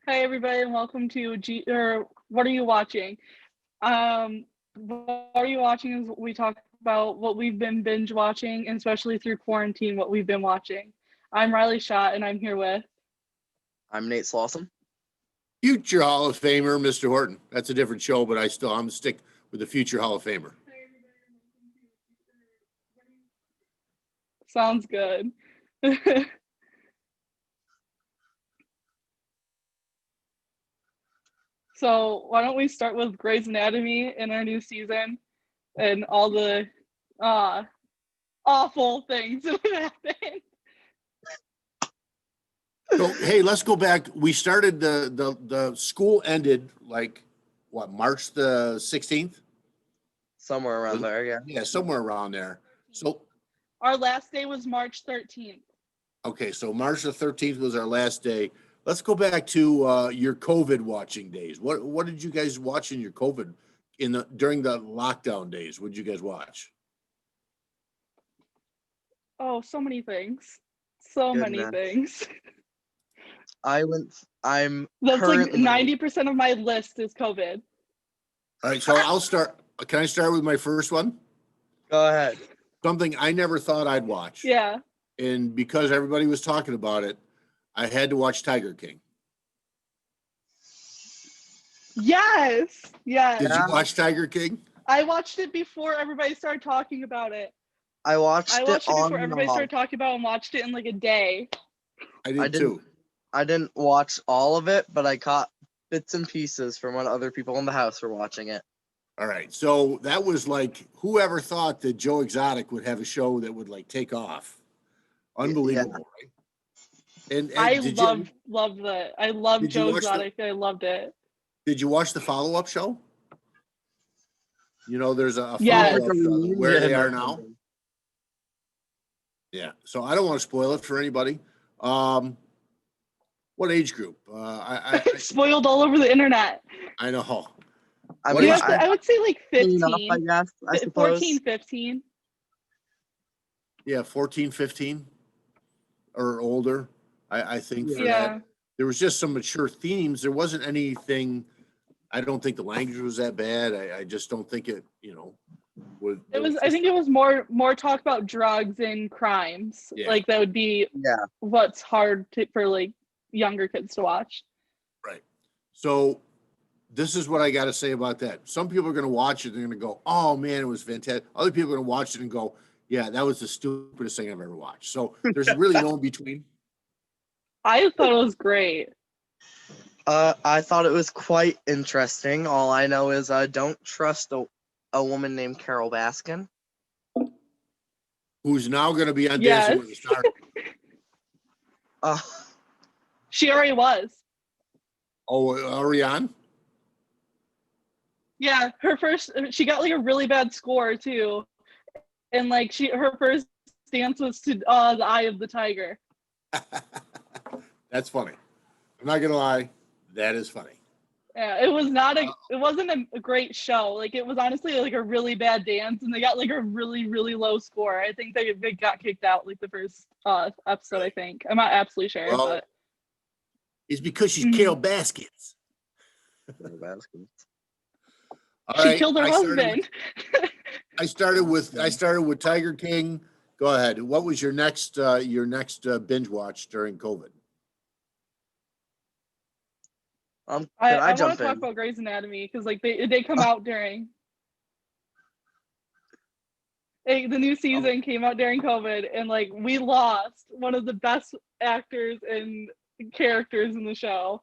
Hi everybody and welcome to What Are You Watching? What Are You Watching is we talk about what we've been binge watching, and especially through quarantine, what we've been watching. I'm Riley Schott and I'm here with I'm Nate Slauson. Future Hall of Famer, Mr. Horton. That's a different show, but I'm gonna stick with the future Hall of Famer. Sounds good. So why don't we start with Grey's Anatomy in our new season and all the awful things that have happened. So hey, let's go back. We started the school ended like what, March the 16th? Somewhere around there, yeah. Yeah, somewhere around there. So Our last day was March 13th. okay, so March the 13th was our last day. Let's go back to your COVID watching days. What did you guys watch in your COVID during the lockdown days? What did you guys watch? Oh, so many things. So many Goodness. things. I'm That's like currently 90% of my list is COVID. All right, so I'll start. Can I start with my first one? Go ahead. Something I never thought I'd watch. Yeah. And because everybody was talking about it, I had to watch Tiger King. Yes. Yes. Did you watch Tiger King? I watched it before everybody started talking about it. I watched I it watched it on before everybody started talking about it and watched it in like a day. I did too. I didn't watch all of it, but I caught bits and pieces from when other people in the house were watching it. All right. So that was like, whoever thought that Joe Exotic would have a show that would like take off? Unbelievable, right? And I did loved that. I loved Joe Exotic. I loved it. Did you watch the follow-up show? You know, there's a Yes. follow-up show, where they are now. something. Yeah. So I don't want to spoil it for anybody. What age group? I Spoiled all over the internet. I know. I What mean, age I would say like 15. Enough, I guess, I suppose. 14, 15. Yeah, 14, 15 or older. I think for Yeah. that. There was just some mature themes. There wasn't anything. I don't think the language was that bad. I just don't think it, would. It was. I think it was more talk about drugs and crimes. Yeah. Like that would be what's hard for like younger kids to watch. Right. So this is what I got to say about that. Some people are going to watch it. They're going to go, "Oh man, it was fantastic." Other people are going to watch it and go, "Yeah, that was the stupidest thing I've ever watched." So there's really no in between. I thought it was great. I thought it was quite interesting. All I know is I don't trust a woman named Carol Baskin. Who's now going to be on Dancing with the Stars. She already was. Oh, Ariane? Yeah, she got like a really bad score too. And like her first dance was to the Eye of the Tiger. That's funny. I'm not going to lie. That is funny. Yeah, it wasn't a great show. Like it was honestly like a really bad dance, and they got like a really, really low score. I think they got kicked out like the first episode, I think. I'm not absolutely sure, but it's because she's Carol Baskins. She killed her husband. I started with Tiger King. Go ahead. What was your next binge watch during COVID? I want to talk about Grey's Anatomy because like they come out during the new season came out during COVID, and like we lost one of the best actors and characters in the show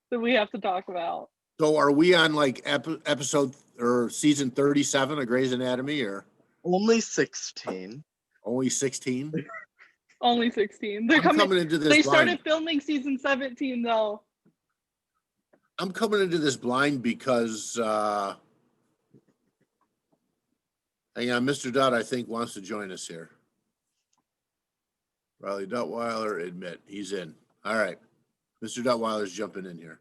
that we have to talk about. So are we on like episode or season 37 of Grey's Anatomy, or only 16? Only 16? Only 16. I'm coming into this. They started filming season 17 though. I'm coming into this blind because hang on, Mr. Dodd, I think, wants to join us here. Riley Duttweiler, admit. He's in. All right. Mr. Duttweiler's jumping in here.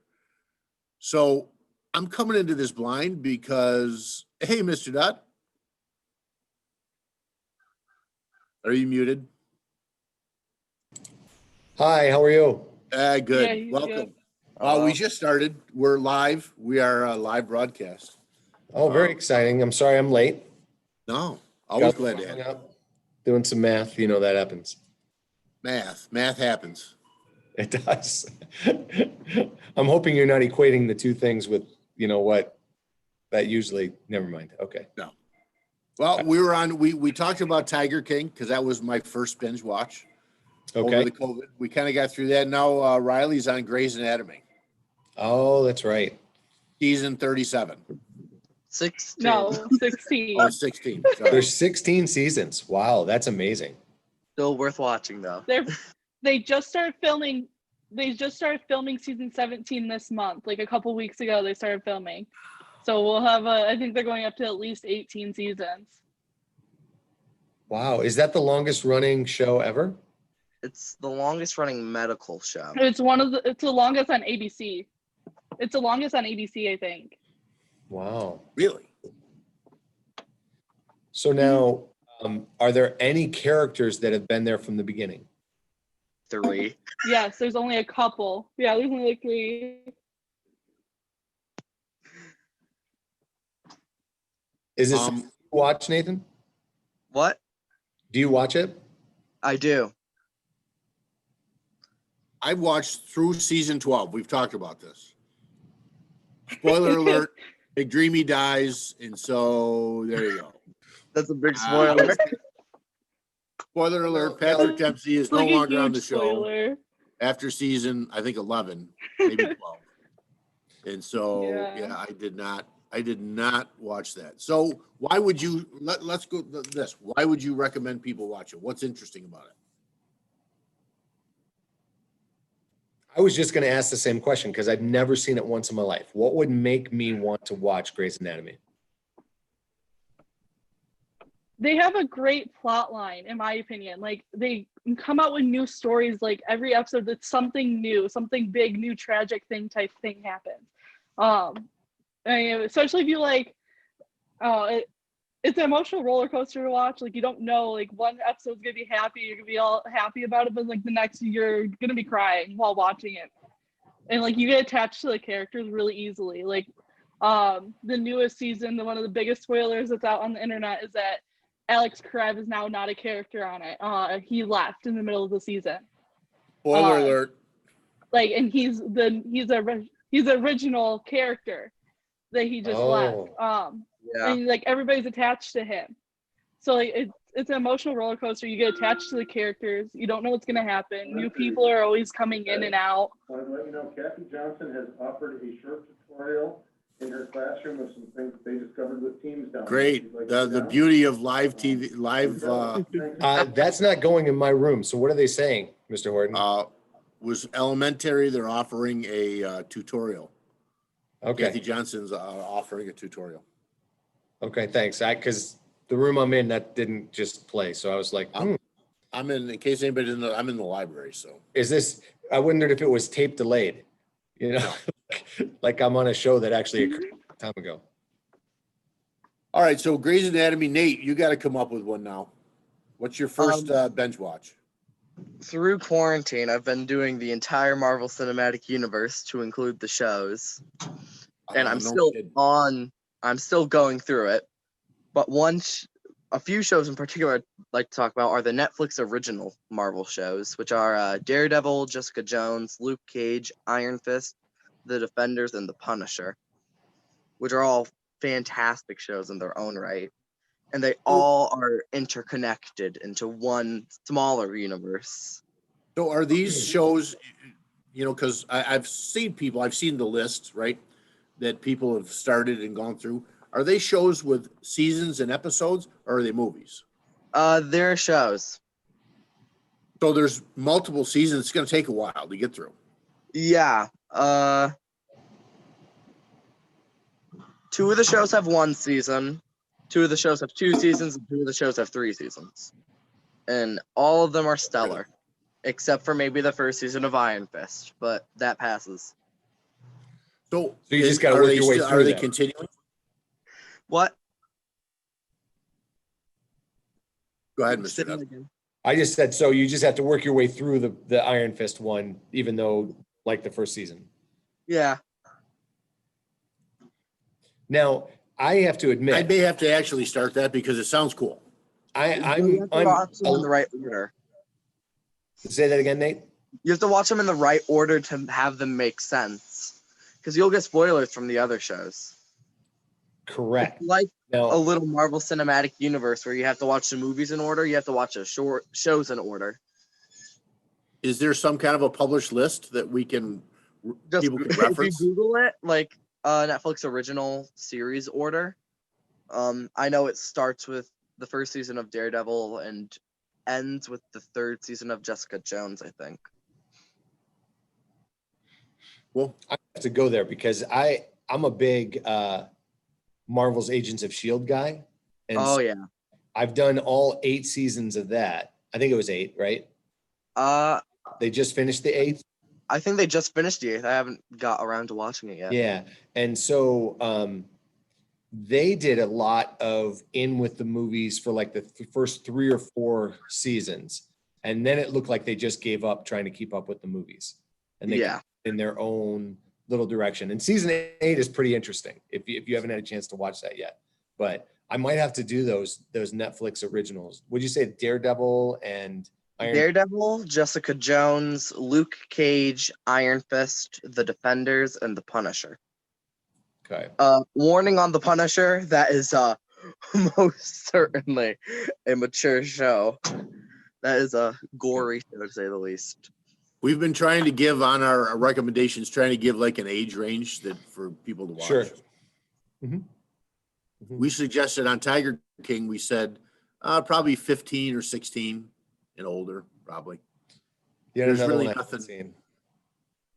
So I'm coming into this blind because, hey, Mr. Dutt. Are you muted? Hi, how are you? Good. Yeah, Welcome. We just started. We're live. We are a live broadcast. Oh, very exciting. I'm sorry I'm late. No, always Got glad to hung have up doing some math. You know that happens. math. Math happens. It does. I'm hoping you're not equating the two things with, you know what, that usually, never mind. Okay. Well, we talked about Tiger King because that was my first binge watch over Okay. the COVID. We kind of got through that. Now Riley's on Grey's Anatomy, Oh, that's right. season 37. 16. No, 16. Oh, 16. Sorry. There's 16 seasons. Wow, that's amazing. Still worth watching though. They just started filming. They just started filming season 17 this month. Like a couple weeks ago, they started filming. So we'll have I think they're going up to at least 18 seasons. Wow. Is that the longest running show ever? It's the longest running medical show. It's the longest on ABC. It's the longest on ABC, I think. Wow. Really? So now, are there any characters that have been there from the beginning? 3. Yes, there's only a couple. Yeah, there's only like 3. Is this something you watch, Nathan? What? Do you watch it? I do. I watched through season 12. We've talked about this. Spoiler alert, McDreamy dies, and so there you go. That's a big spoiler. Spoiler alert, Patrick Dempsey is It's no like a longer on the huge show spoiler. after season, I think 11, maybe 12. And so, Yeah. I did not watch that. So why would you, let's go this. Why would you recommend people watch it? What's interesting about it? I was just going to ask the same question because I've never seen it once in my life. What would make me want to watch Grey's Anatomy? They have a great plot line, in my opinion. Like they come out with new stories like every episode. That's something new, something big, new tragic thing type thing happens. I mean, especially if you like, it's an emotional roller coaster to watch. Like you don't know, like one episode's gonna be happy, you're gonna be all happy about it, but like the next you're gonna be crying while watching it, and like you get attached to the characters really easily. Like the newest season, one of the biggest spoilers that's out on the internet is that Alex Karev is now not a character on it. He left in the middle of the season. Spoiler alert. Like, and he's the original character that he just left. Yeah. And like everybody's attached to him, so like it's an emotional roller coaster. You get attached to the characters. You don't know what's gonna happen. New people are always coming in and out. I want to let you know Kathy Johnson has offered a short tutorial in her classroom of some things that they discovered with teams down there. Great. If you'd like The to sit beauty of live TV, live down. That's not going in my room. So what are they saying, Mr. Horton? was elementary. They're offering a tutorial. Kathy Okay. Johnson's offering a tutorial. Okay. Thanks. Because the room I'm in, that didn't just play. So I was like, I'm in case anybody didn't know, I'm in the library. So is this, I wondered if it was tape delayed, you know, like I'm on a show that actually occurred a time ago. all right. So Grey's Anatomy, Nate, you got to come up with one now. What's your first bench watch? Through quarantine, I've been doing the entire Marvel Cinematic Universe to include the shows. And I'm No still kidding. I'm still going through it. But a few shows in particular I'd like to talk about are the Netflix original Marvel shows, which are Daredevil, Jessica Jones, Luke Cage, Iron Fist, The Defenders, and The Punisher, which are all fantastic shows in their own right. And they all are interconnected into one smaller universe. So are these shows, you know, because I've seen the list, right, that people have started and gone through. Are they shows with seasons and episodes, or are they movies? They're shows. So there's multiple seasons. It's going to take a while to get through. Yeah. 2 of the shows have 1 season. 2 of the shows have 2 seasons, and 2 of the shows have 3 seasons. And all of them are stellar, except for maybe the first season of Iron Fist, but that passes. So you just gotta work your way through Are they that. continuing? What? Go ahead, Say Mr. that Duff. again. I just said, so you just have to work your way through the Iron Fist one, even though like the first season. Yeah. Now, I have to I admit, may have to actually start that because it sounds cool. I, You I'm, have to I'm, watch them in the right order. say that again, Nate? You have to watch them in the right order to have them make sense. Because you'll get spoilers from the other shows. Correct. Like a Now, little Marvel Cinematic Universe where you have to watch the movies in order, you have to watch the shows in order. Is there some kind of a published list that we can, Just people can if you reference? Google it, like Netflix original series order, I know it starts with the first season of Daredevil and ends with the third season of Jessica Jones, I think. Well, I have to go there because I'm a big Marvel's Agents of S.H.I.E.L.D. guy. And Oh so yeah. I've done all 8 seasons of that. I think it was 8, right? Uh, They just finished the 8th. I think they just finished the 8th. I haven't got around to watching it yet. Yeah. And so they did a lot of in with the movies for like the first 3 or 4 seasons. And then it looked like they just gave up trying to keep up with the movies. And they Yeah. in their own little direction. And season 8 is pretty interesting if you haven't had a chance to watch that yet. But I might have to do those Netflix originals. Would you say Daredevil and Daredevil, Jessica Jones, Luke Cage, Iron Fist, The Defenders, and The Punisher. Okay. Warning on The Punisher, that is most certainly a mature show. That is a gory show, to say the least. we've been trying to give on our recommendations, trying to give like an age range that for people to watch. Sure. We suggested on Tiger King, we said probably 15 or 16 and older, probably. Yeah, There's another really one I haven't nothing. seen.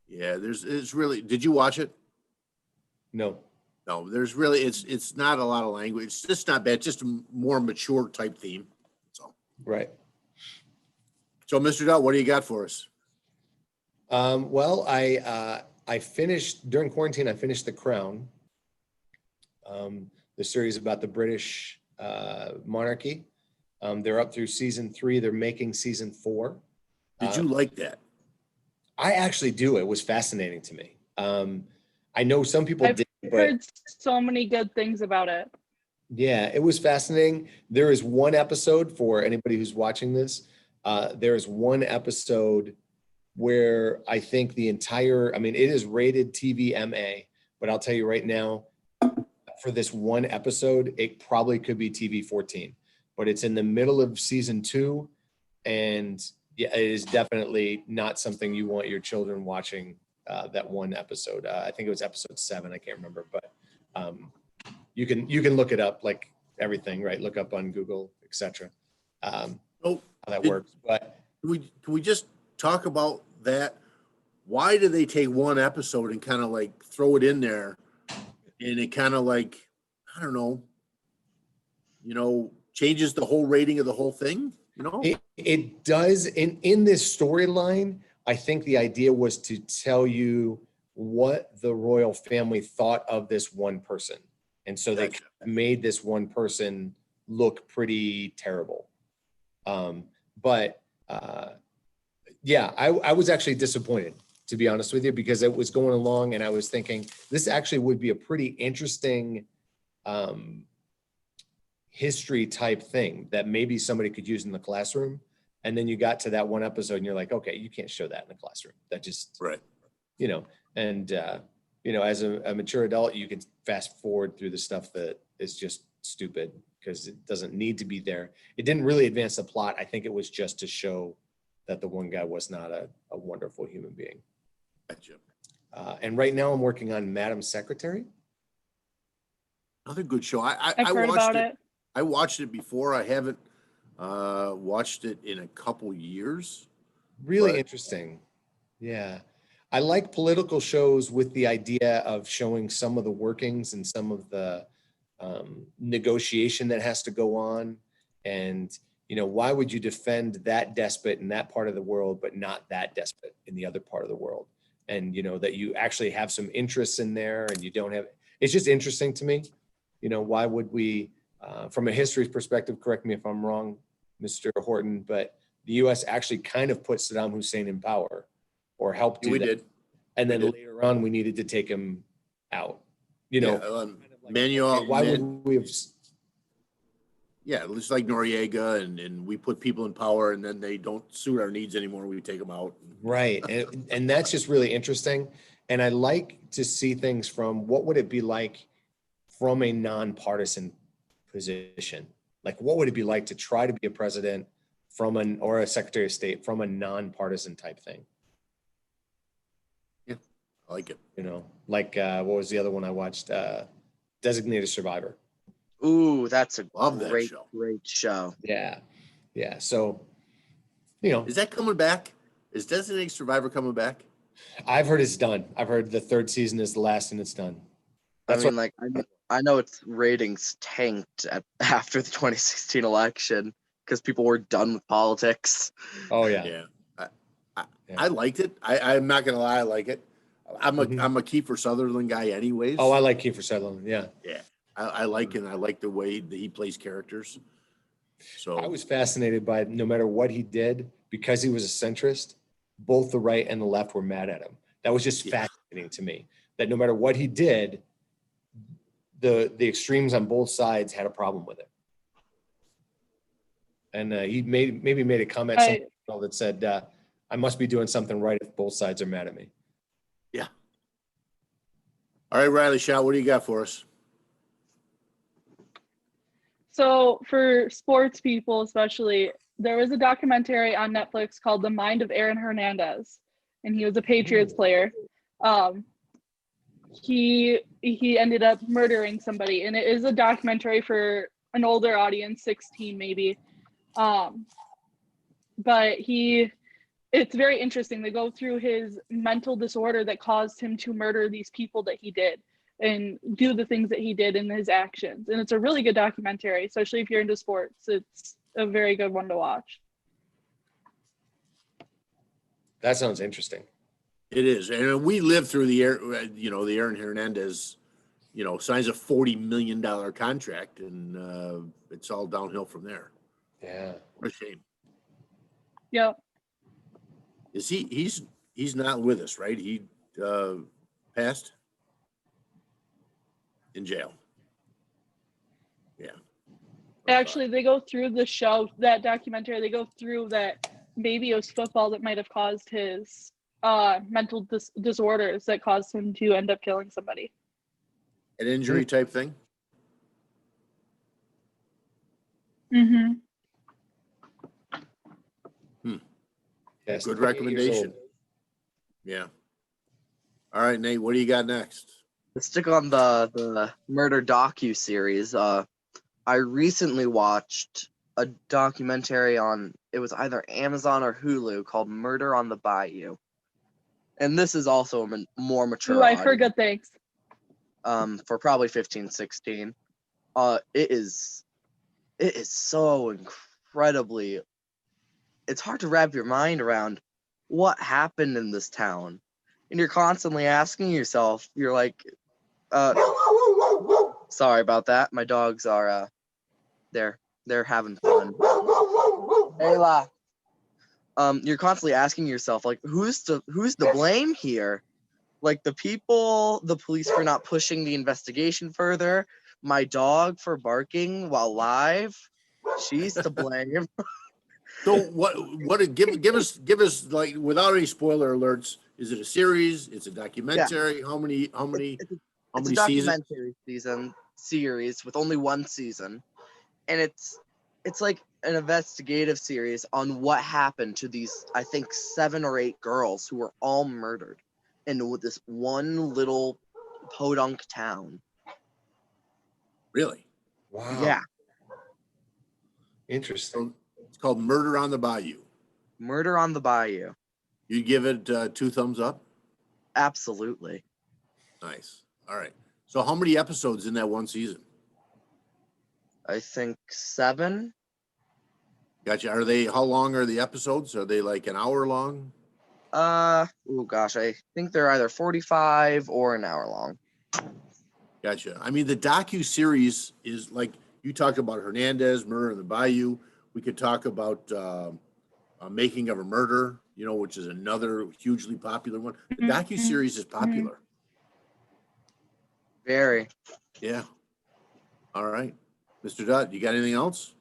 Yeah, it's really, did you watch it? No. No, there's really, it's not a lot of language. It's just not bad, just a more mature type theme. So, Right. Mr. Dell, what do you got for us? Well, I finished during quarantine. I finished The Crown, the series about the British monarchy. They're up through season 3. They're making season 4. Did you like that? I actually do. It was fascinating to me. I know some people I've did, but heard so many good things about it. yeah, it was fascinating. There is one episode for anybody who's watching this. There is one episode where I think the entire, I mean, it is rated TVMA, but I'll tell you right now, for this one episode, it probably could be TV 14, but it's in the middle of season 2. And yeah, it is definitely not something you want your children watching that one episode. I think it was episode 7. I can't remember, but you can look it up like everything, right? Look up on Google, etc. Oh, How that did- works. But Can we just talk about that? Why do they take one episode and kind of like throw it in there and it kind of like, I don't know, changes the whole rating of the whole thing, it does in this storyline. I think the idea was to tell you what the royal family thought of this one person. And so they Gotcha. made this one person look pretty terrible. Yeah, I was actually disappointed, to be honest with you, because it was going along and I was thinking this actually would be a pretty interesting history type thing that maybe somebody could use in the classroom. And then you got to that one episode and you're like, okay, you can't show that in the classroom. That just, right? and as a mature adult, you can fast forward through the stuff that is just stupid because it doesn't need to be there. It didn't really advance the plot. I think it was just to show that the one guy was not a wonderful human being. Gotcha. And right now I'm working on Madam Secretary. Another good show. I I've heard watched about it. I watched it before. I haven't watched it in a couple years. Really But- interesting. Yeah. I like political shows with the idea of showing some of the workings and some of the negotiation that has to go on. And, why would you defend that despot in that part of the world, but not that despot in the other part of the world? And, that you actually have some interests in there and you don't have, it's just interesting to me. Why would we, from a history perspective, correct me if I'm wrong, Mr. Horton, but the U.S. actually kind of put Saddam Hussein in power or helped do We that. did. And then We did. later on, we needed to take him out. You know, Yeah, kind of like, Manuel, okay, why would we have? yeah, it's like Noriega, and we put people in power, and then they don't suit our needs anymore. We take them out. Right. And that's just really interesting. And I like to see things from what would it be like from a nonpartisan position? Like, what would it be like to try to be a president or a secretary of state from a nonpartisan type thing? I like it. You know, like, what was the other one I watched? Designated Survivor. Ooh, that's a Love that great, show. great show. Yeah. Yeah. So, you know, Is that coming back? Is Designated Survivor coming back? I've heard it's done. I've heard the third season is the last and it's done. That's I know its ratings tanked after the 2016 election because people were done with politics. Oh yeah. Yeah. Yeah. I liked it. I'm not gonna lie, I like it. I'm a Mhm. I'm a Kiefer Sutherland guy anyways. Oh, I like Kiefer Sutherland. Yeah. I like and I like the way that he plays characters. So I was fascinated by no matter what he did, because he was a centrist, both the right and the left were mad at him. That was just Yeah. fascinating to me. That no matter what he did, the extremes on both sides had a problem with it. And he maybe made a comment that said, "I must be doing something right if both sides are mad at me." all right, Riley Shaw, what do you got for us? So for sports people, especially, there was a documentary on Netflix called The Mind of Aaron Hernandez, and he was a Patriots player. He ended up murdering somebody, and it is a documentary for an older audience, 16 maybe. But it's very interesting. They go through his mental disorder that caused him to murder these people that he did and do the things that he did in his actions. And it's a really good documentary, especially if you're into sports. It's a very good one to watch. That sounds interesting. It is, and we lived through the Aaron Hernandez, signs a $40 million contract, and it's all downhill from there. Yeah. What a shame. Yep. Is he's not with us, right? He passed in jail. Yeah. Actually, they go through the show, that documentary, they go through that maybe it was football that might have caused his mental disorders that caused him to end up killing somebody. An injury type thing. Mm-hmm. Yes, Good 28 years recommendation. old. Yeah. All right, Nate, what do you got next? Let's stick on the murder docu-series. I recently watched a documentary on, it was either Amazon or Hulu, called Murder on the Bayou. And this is also a more mature Ooh, I've heard audience, good things. for probably 15, 16. It is so incredibly, it's hard to wrap your mind around what happened in this town. And you're constantly asking yourself, you're like, sorry about that. My dogs are, they're having fun. Ayla. You're constantly asking yourself, like, who's the blame here? Like, the people, the police for not pushing the investigation further, my dog for barking while live, she's to blame. So give us like, without any spoiler alerts, is it a series? It's a documentary? How many It's a seasons? documentary series with only one season, and it's like an investigative series on what happened to these, I think, 7 or 8 girls who were all murdered in this one little podunk town. Really? Wow. Yeah, Interesting. So it's called Murder on the Bayou. Murder on the Bayou. You give it 2 thumbs up? Absolutely. Nice. All right. So how many episodes in that one season? I think 7. Gotcha. How long are the episodes? Are they like an hour long? Oh gosh, I think they're either 45 or an hour long. Gotcha. I mean, the docu-series is like, you talked about Hernandez, Murder in the Bayou. We could talk about Making of a Murder, you know, which is another hugely popular one. The Mhm, docuseries is popular. Very. Yeah. All right. Mr. Dutt, you got anything else?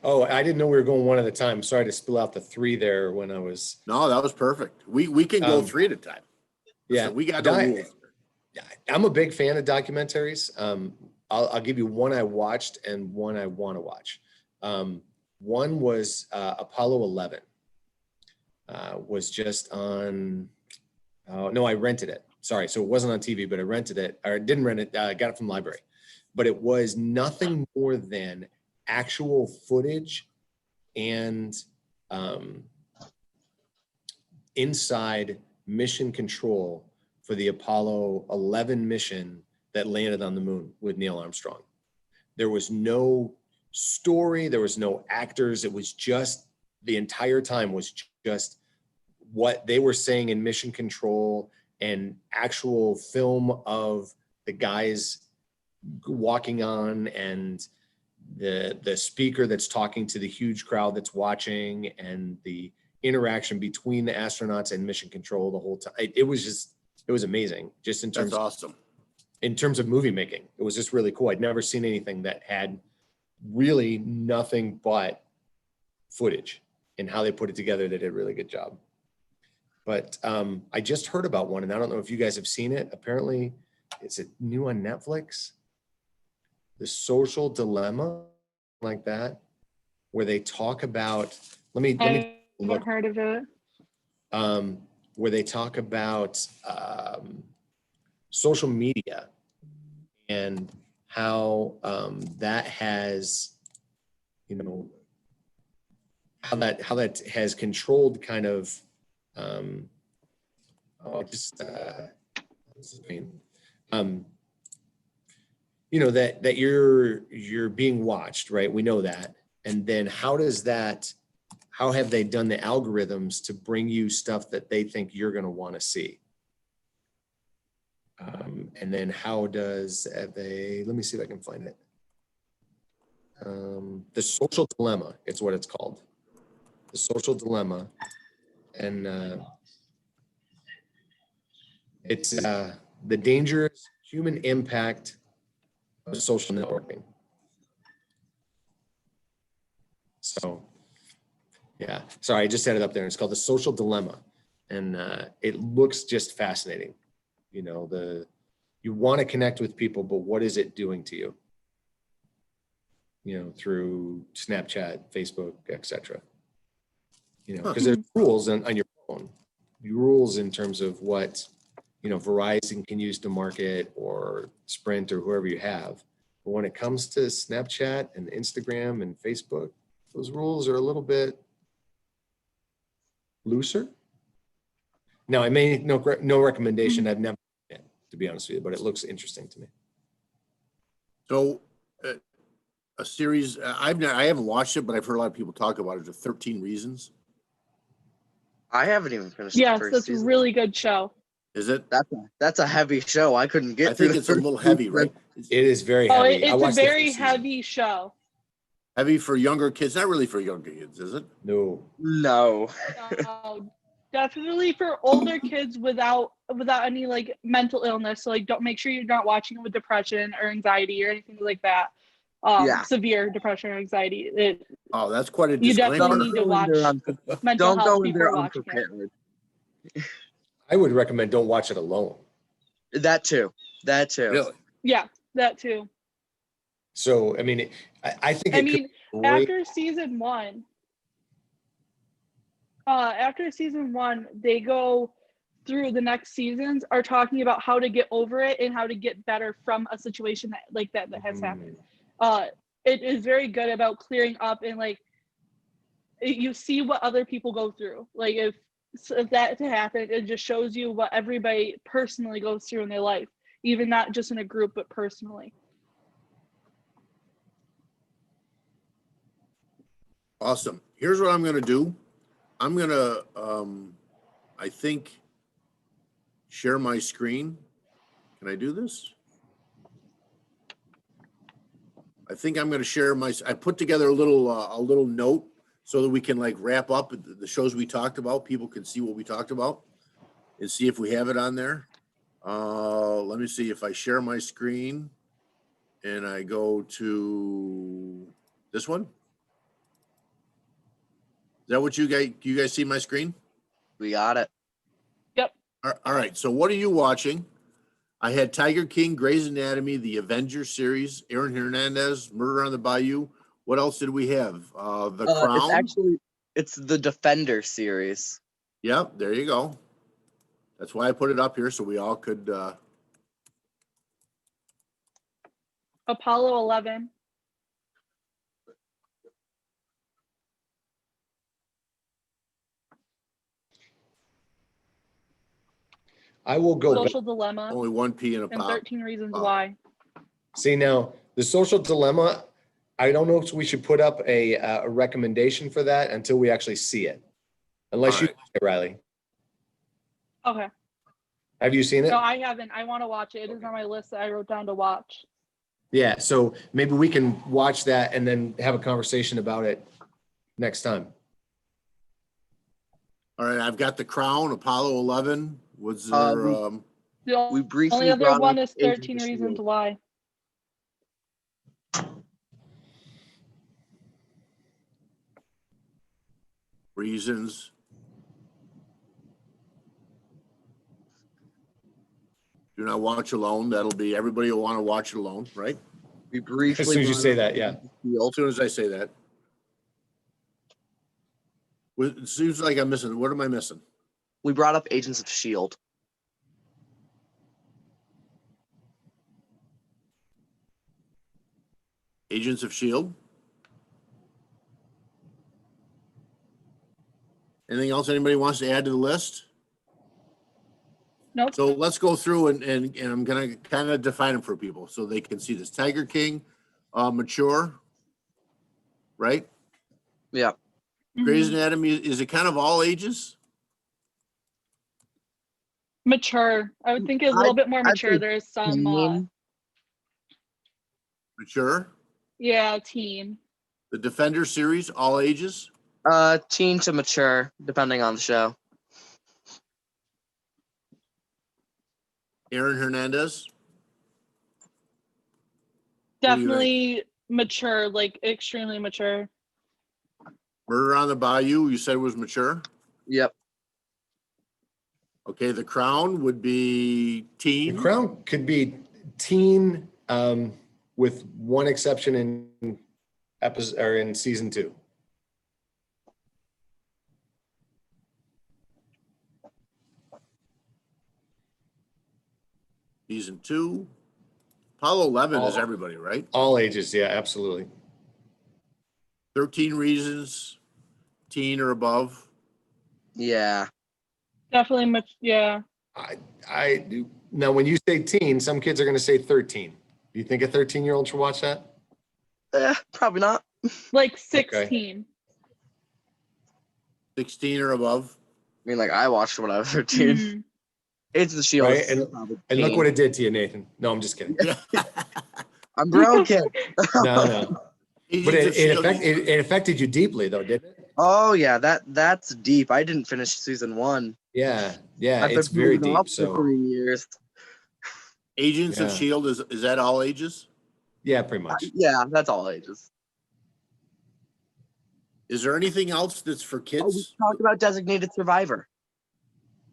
Oh, I didn't know we were going one at a time. Sorry to spill out the three there when I was. No, that was perfect. We can go 3 at a time. Yeah, Listen, we got no rules. I'm a big fan of documentaries. I'll give you one I watched and one I want to watch. One was Apollo 11. Was just on. Oh no, I rented it. Sorry, so it wasn't on TV, but I rented it, or didn't rent it. I got it from the library, but it was nothing more than actual footage and inside mission control for the Apollo 11 mission that landed on the moon with Neil Armstrong. There was no story, there was no actors. It was just the entire time was just what they were saying in mission control and actual film of the guys walking on and the speaker that's talking to the huge crowd that's watching and the interaction between the astronauts and mission control the whole time. It was amazing just in terms That's awesome. in terms of movie making. It was just really cool. I'd never seen anything that had really nothing but footage, and how they put it together. They did a really good job. But I just heard about one, and I don't know if you guys have seen it. Apparently, it's new on Netflix. The Social Dilemma, like that, where they talk about. Let me I look. haven't heard of it. Where they talk about social media and how that has, you know, how that has controlled kind of, you know, that you're being watched, right? We know that, and then how have they done the algorithms to bring you stuff that they think you're going to want to see? And then how does let me see if I can find it. The Social Dilemma, it's what it's called. The Social Dilemma. And it's the dangerous human impact of social networking. So, yeah, sorry, I just had it up there. It's called The Social Dilemma. And it looks just fascinating. You know, you want to connect with people, but what is it doing to you? You know, through Snapchat, Facebook, etc. You know, because there's rules on your phone. Rules in terms of what, you know, Verizon can use to market, or Sprint, or whoever you have. But when it comes to Snapchat and Instagram and Facebook, those rules are a little bit looser. Now, I may no recommendation. I've never seen it, to be honest with you, but it looks interesting to me. So a series, I haven't watched it, but I've heard a lot of people talk about it. The 13 Reasons. I haven't even finished Yes, the first that's a season. really good show. Is it? That's a heavy show. I couldn't get I through think the it's a first little heavy, season. right? It is very Oh, heavy. I it's a watched the very first season. heavy show. Heavy for younger kids. Not really for younger kids, is it? No. No. Definitely for older kids without any like mental illness. So like, don't make sure you're not watching it with depression or anxiety or anything like that. Yeah. Severe depression or anxiety. Oh, that's quite a You disclaimer. definitely need to watch mental Don't health go in before there watching it. unprepared. I would recommend don't watch it alone. That too. Really? Yeah, that too. So, I mean, I think I it mean, could be great. after season one, they go through the next seasons are talking about how to get over it and how to get better from a situation that has happened. It is very good about clearing up, and like you see what other people go through. Like if that to happen, it just shows you what everybody personally goes through in their life, even not just in a group, but personally. Awesome. Here's what I'm going to do. I'm going to, I think, share my screen. Can I do this? I think I'm going to share I put together a little note. so that we can like wrap up the shows we talked about. People can see what we talked about and see if we have it on there. Let me see if I share my screen and I go to this one. Is that what you guys see my screen? We got it. All right. So what are you watching? I had Tiger King, Grey's Anatomy, The Avengers series, Aaron Hernandez, Murder on the Bayou. What else did we have? The Crown. It's the Defender series. Yep, there you go. That's why I put it up here so we all could. Apollo 11. I will go back. Social Dilemma. Only one P in a And pop. 13 Reasons Wow. Why. See, now the social dilemma, I don't know if we should put up a recommendation for that until we actually see it. Unless you, Riley, Okay. have you seen it? No, I haven't. I want to watch it. It is on my list that I wrote down to watch. Yeah, so maybe we can watch that and then have a conversation about it next time. All right, I've got The Crown, Apollo 11. Was there? The We briefly only other brought one up is Agents 13 of Reasons S.H.I.E.L.D. Why. Reasons. Do not watch alone. That'll be everybody will want to watch it alone, right? We briefly. As soon as you brought say up that, yeah. Agents of S.H.I.E.L.D. As soon as I say that. It seems like I'm missing. What am I missing? We brought up Agents of S.H.I.E.L.D. Agents of S.H.I.E.L.D. Anything else anybody wants to add to the list? Nope. So let's go through and I'm gonna kind of define them for people so they can see this. Tiger King, mature, right? Yeah. Grey's Mhm. Anatomy, is it kind of all ages? Mature. I would think it's a little bit more I'd mature. say There's some, teen. Mature. yeah, teen. The Defender series, all ages. Teen to mature, depending on the show. Aaron Hernandez. do you think? Definitely mature, like extremely mature. Murder on the Bayou, you said was mature. Yep. Okay, The Crown would be The teen. Crown could be teen, with one exception in episode or in season 2. Season 2. Apollo 11 is All- everybody, right? All ages, yeah, absolutely. 13 Reasons, teen or above. Yeah. Definitely much, yeah. I do. Now, when you say teen, some kids are going to say 13. Do you think a 13-year-old should watch that? Probably not. Like 16. 16 or above. I mean, like I watched when I was 13. Mhm. Agents of S.H.I.E.L.D. Right, is and- probably And look teen. what it did to you, Nathan. No, I'm just kidding. I'm broken. No, no. But Agents of S.H.I.E.L.D. it affected you deeply, though, didn't it? Oh yeah, that's deep. I didn't finish season 1. Yeah, yeah. I've been It's very putting it off deep. for So, 3 years. Agents of Yeah. S.H.I.E.L.D. is that all ages? yeah, pretty much. Yeah, that's all ages. Is there anything else that's for Oh, we kids? talked about Designated Survivor.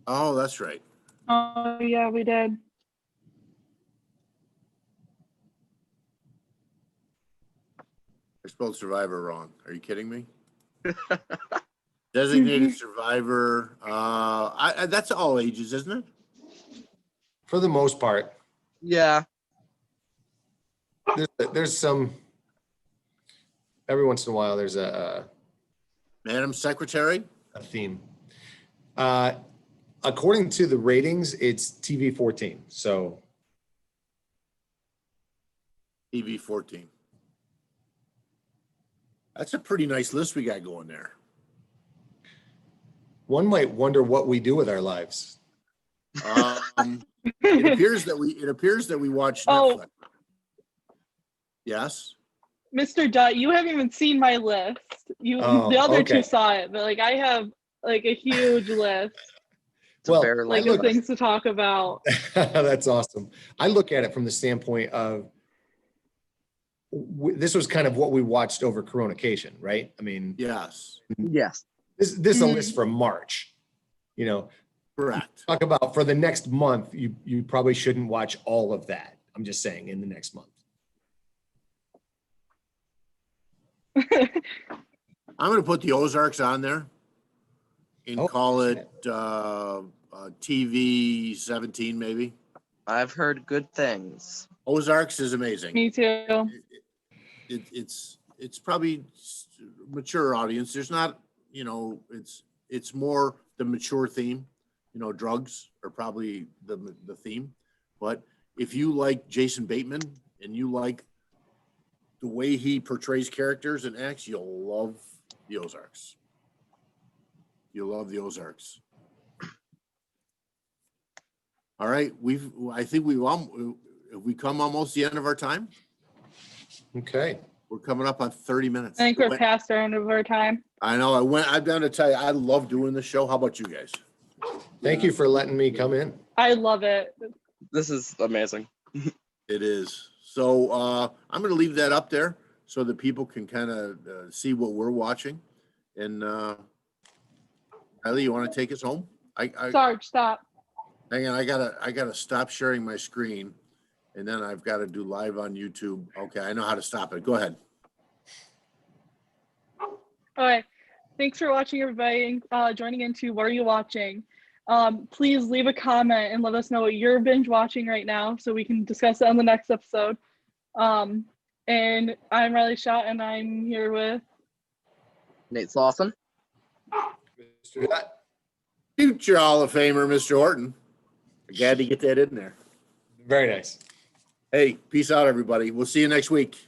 Oh, that's right. Oh, yeah, we did. I spelled Survivor wrong. Are you kidding me? Designated Survivor. That's all ages, isn't it? For the most part, Yeah. there's some. Every once in a while, there's a Madam Secretary. theme. According to the ratings, it's TV 14. So TV 14. That's a pretty nice list we got going there. one might wonder what we do with our lives. It appears that we watch Oh. Netflix. Yes. Mr. Dutt, you haven't even seen my list. Oh, The other okay. two saw it, but like I have like a huge list It's a Well, very like long of list. things to talk about. That's awesome. I look at it from the standpoint of this was kind of what we watched over Coronacation, right? I mean, Yes, Yes. this is a list from March. You know, correct. talk about for the next month, you probably shouldn't watch all of that. I'm just saying in the next month. I'm gonna put the Ozarks on there and Oh, call shit. it, TV 17 maybe. I've heard good things. Ozarks is amazing. Me too. It's probably mature audience. There's not, you know, it's more the mature theme. You know, drugs are probably the theme. But if you like Jason Bateman and you like the way he portrays characters and acts, you'll love the Ozarks. You'll love the Ozarks. All right, I think we come almost the end of our time. Okay. We're coming up on 30 minutes. I think we're past our end of our time. I know. I've got to tell you, I love doing the show. How about you guys? Thank you for letting me come in. I love it. This is amazing. It is. So I'm going to leave that up there so that people can kind of see what we're watching. And Kylie, you want to take us home? Sarge, stop. Hang on. I gotta stop sharing my screen, and then I've got to do live on YouTube. Okay, I know how to stop it. Go ahead. Okay. Thanks for watching, everybody, and joining into What Are You Watching? Please leave a comment and let us know what you're binge watching right now so we can discuss it on the next episode. And I'm Riley Schott, and I'm here with Nate Slauson. Mr. Dutt. Future Hall of Famer, Mr. Horton. I got to get that in there. Very nice. Hey, peace out, everybody. We'll see you next week.